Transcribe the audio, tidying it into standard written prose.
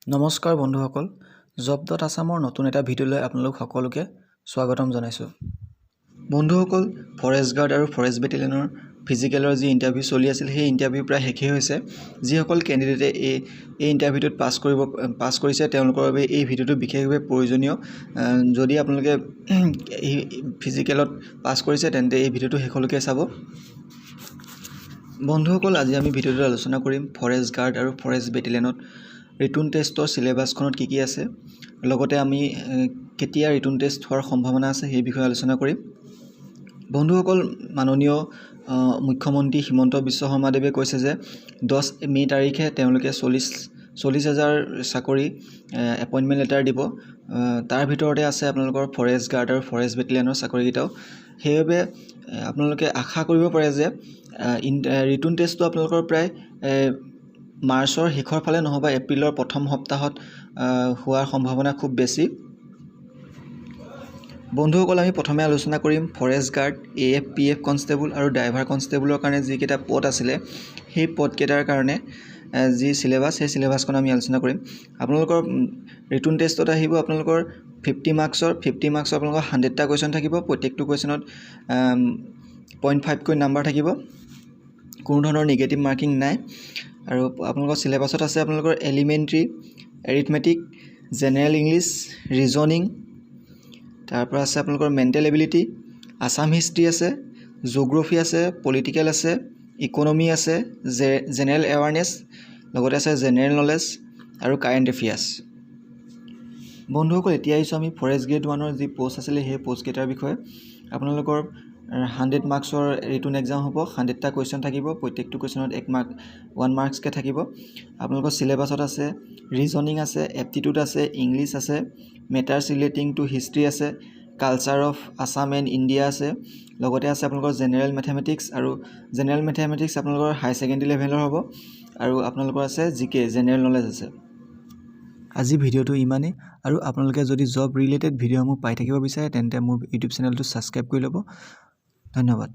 নমস্কাৰ বন্ধুসকল Job.assamৰ নতুন এটা ভিডিঅ'লৈ আপোনালোক সকলোকে স্বাগতম জনাইছো বন্ধুসকল ফৰেষ্ট গাৰ্ড আৰু ফৰেষ্ট বেটেলিয়নৰ ফিজিকেলৰ যি ইন্টাৰভিউ চলি আছিল সেই ইন্টাৰভিউ প্ৰায় শেষে হৈছে যিসকল ক্যান্ডিডেটে এই ইন্টাৰভিউত পাস কৰিছে তেওঁলোকৰ বাবে এই ভিডিঅ'টো বিশেষভাৱে প্ৰয়োজনীয় যদি আপোনালোকে এই ফিজিকেলত পাস কৰিছে তেন্তে এই ভিডিঅ'টো শেষলৈকে চাব বন্ধুসকল আজি আমি ভিডিঅ'টো আলোচনা কৰিম ফৰেষ্ট গাৰ্ড আৰু ফৰেষ্ট বেটেলিয়নত ৰিটন টেষ্টৰ সিলেবাসখনত কি আছে লগতে আমি কেতিয়া ৰিটন টেষ্ট হোৱাৰ সম্ভাৱনা আছে সেই বিষয়ে আলোচনা কৰিম বন্ধুসকল মাননীয় মুখ্যমন্ত্ৰী হিমন্ত বিশ্ব শৰ্মাদেৱে কৈছে যে 10 মে তাৰিখে তেওঁলোকে 40,000 চাকৰি এপইন্টমেন্ট লেটাৰ দিব তাৰ ভিতৰতে আছে আপোনালোকৰ ফৰেষ্ট গাৰ্ড আৰু ফৰেষ্ট বেটেলিয়নৰ চাকৰি কিটাও হেয়বে আপোনালোকে আশা কৰিব পাৰে যে ৰিটন টেষ্টটো আপোনালোকৰ প্ৰায় মাৰ্চৰ শেষৰ ফালে নহবা এপ্ৰিলৰ প্ৰথম সপ্তাহত হোৱাৰ সম্ভাৱনা খুব বেছি বন্ধুসকল আমি প্ৰথমে আলোচনা কৰিম ফৰেষ্ট গাৰ্ড AFPF কনষ্টেবল আৰু ড্ৰাইভাৰ কনষ্টেবলৰ কাৰণে যি কেটা পদ আছিল সেই পদ কেটাৰ কাৰণে যি সিলেবাস সেই সিলেবাসখন আমি আলোচনা কৰিম আপোনালোকৰ ৰিটন টেষ্টত আহিব আপোনালোকৰ 50 মাৰ্কছৰ আপোনালোকৰ 100টা কোৱেশ্চন থাকিব প্ৰত্যেকটো কোৱেশ্চনত 0.5 কৈ নম্বৰ থাকিব কোনো ধৰণৰ নেগেটিভ মাৰ্কিং নাই আৰু আপোনালোকৰ সিলেবাসত আছে আপোনালোকৰ elementary arithmetic general English reasoning তাৰ পৰা আছে আপোনালোকৰ মেন্টেল এবিলিটি আসাম হিষ্ট্ৰী আছে জিওগ্ৰাফি আছে পলিটিক্যাল আছে ইকোনমি আছে জেনাৰেল এৱাৰনেছ লগতে আছে জেনাৰেল নলেজ আৰু কাৰেন্ট এফেয়াৰ্স বন্ধুসকল এতিয়া আহিছো আমি ফৰেষ্ট গ্ৰেড 1ৰ যি পোষ্ট আছিল সেই পোষ্ট কেটাৰ বিষয়ে আপোনালোকৰ 100 মাৰ্কছৰ ৰিটন এক্সাম হ'ব 100টা কোৱেশ্চন থাকিব প্ৰত্যেকটো কোৱেশ্চনত 1 মাৰ্কছ কে থাকিব আপোনালোকৰ সিলেবাসত আছে ৰিজনিং আছে এপ্টিটিউড আছে ইংলিশ আছে মেটাৰ্স ৰিলেটিং টু হিষ্ট্ৰী আছে culture of Assam and India আছে লগতে আছে আপোনালোকৰ জেনাৰেল ম্যাথমেটিক্স আৰু জেনাৰেল ম্যাথমেটিক্স আপোনালোকৰ হাই সেকেন্ডাৰী লেভেলৰ হ'ব আৰু আপোনালোকৰ আছে জিকে জেনাৰেল নলেজ আছে আজি ভিডিঅ'টো ইমানে আৰু আপোনালোকে যদি জব ৰিলেটেড ভিডিঅ'সমূহ পাই থাকিব বিচাৰে তেন্তে মোৰ ইউটিউব চেনেলটো সাবস্ক্ৰাইব কৰি ল'ব ধন্যবাদ